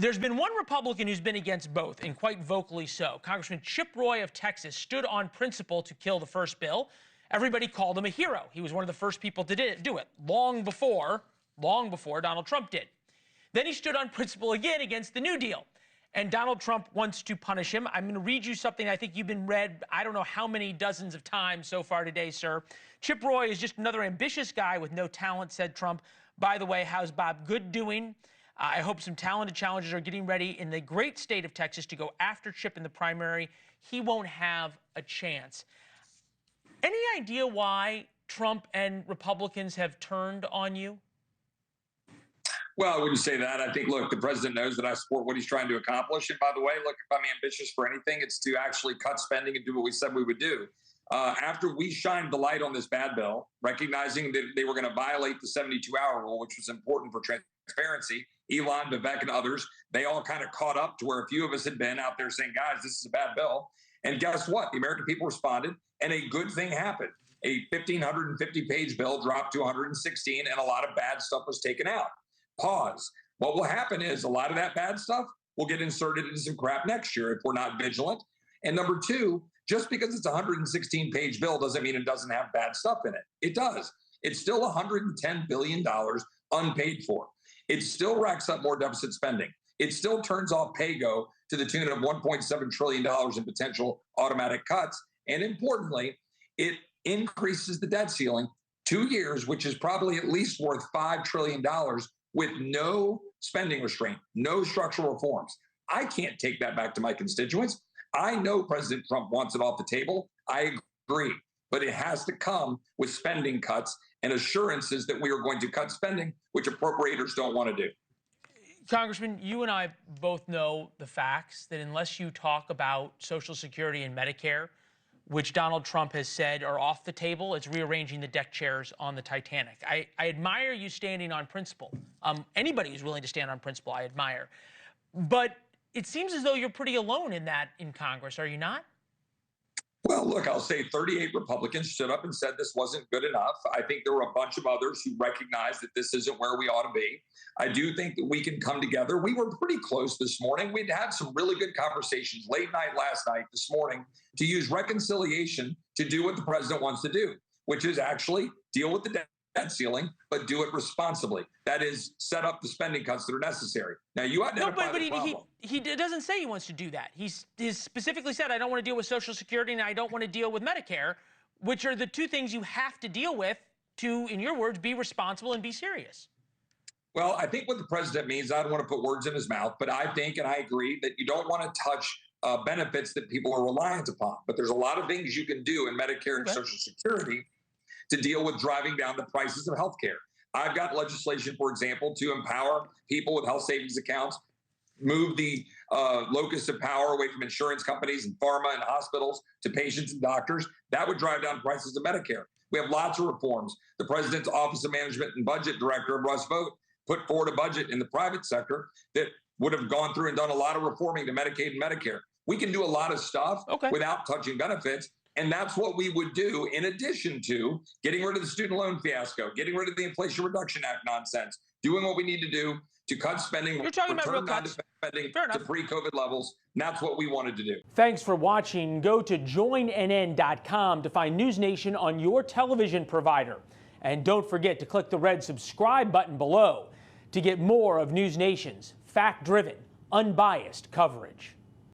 There's been one Republican who's been against both, and quite vocally so. Congressman Chip Roy of Texas stood on principle to kill the first bill. Everybody called him a hero. He was one of the first people to do it, long before Donald Trump did. Then he stood on principle again against the New Deal. And Donald Trump wants to punish him. I'm going to read you something I think you've been read I don't know how many dozens of times so far today, sir. Chip Roy is just another ambitious guy with no talent, said Trump. By the way, how's Bob Good doing? I hope some talented challengers are getting ready in the great state of Texas to go after Chip in the primary. He won't have a chance. Any idea why Trump and Republicans have turned on you? Well, I wouldn't say that. I think, look, the president knows that I support what he's trying to accomplish. And by the way, look, if I'm ambitious for anything, it's to actually cut spending and do what we said we would do. After we shined the light on this bad bill, recognizing that they were going to violate the 72-hour rule, which was important for transparency, Leland Vittert and others, they all kind of caught up to where a few of us had been out there saying, guys, this is a bad bill. And guess what? The American people responded, and a good thing happened. A 1,550-page bill dropped to 116, and a lot of bad stuff was taken out. Pause. What will happen is a lot of that bad stuff will get inserted into some crap next year if we're not vigilant. And number two, just because it's a 116-page bill doesn't mean it doesn't have bad stuff in it. It does. It's still $110 billion unpaid for. It still racks up more deficit spending. It still turns off PAYGO to the tune of $1.7 trillion in potential automatic cuts. And importantly, it increases the debt ceiling 2 years, which is probably at least worth $5 trillion with no spending restraint, no structural reforms. I can't take that back to my constituents. I know President Trump wants it off the table. I agree. But it has to come with spending cuts and assurances that we are going to cut spending, which appropriators don't want to do. Congressman, you and I both know the facts that unless you talk about Social Security and Medicare, which Donald Trump has said are off the table, it's rearranging the deck chairs on the Titanic. I admire you standing on principle. Anybody who's willing to stand on principle, I admire. But it seems as though you're pretty alone in that in Congress, are you not? Well, look, I'll say 38 Republicans stood up and said this wasn't good enough. I think there were a bunch of others who recognized that this isn't where we ought to be. I do think that we can come together. We were pretty close this morning. We'd had some really good conversations late night last night, this morning, to use reconciliation to do what the president wants to do, which is actually deal with the debt ceiling, but do it responsibly. That is, set up the spending cuts that are necessary. Now, you identify the problem. He doesn't say he wants to do that. He's specifically said, I don't want to deal with Social Security and I don't want to deal with Medicare, which are the two things you have to deal with to, in your words, be responsible and be serious. Well, I think what the president means, I don't want to put words in his mouth, but I think and I agree that you don't want to touch benefits that people are reliant upon. But there's a lot of things you can do in Medicare and Social Security to deal with driving down the prices of health care. I've got legislation, for example, to empower people with health savings accounts, move the locus of power away from insurance companies and pharma and hospitals to patients and doctors. That would drive down prices of Medicare. We have lots of reforms. The President's Office of Management and Budget Director, Russ Vought, put forward a budget in the private sector that would have gone through and done a lot of reforming to Medicaid and Medicare. We can do a lot of stuff without touching benefits. And that's what we would do in addition to getting rid of the student loan fiasco, getting rid of the Inflation Reduction Act nonsense, doing what we need to do to cut spending. You're talking about real cuts. Spending to pre-COVID levels. And that's what we wanted to do. Thanks for watching. Go to joinnn.com to find NewsNation on your television provider. And don't forget to click the red subscribe button below to get more of NewsNation's fact-driven, unbiased coverage.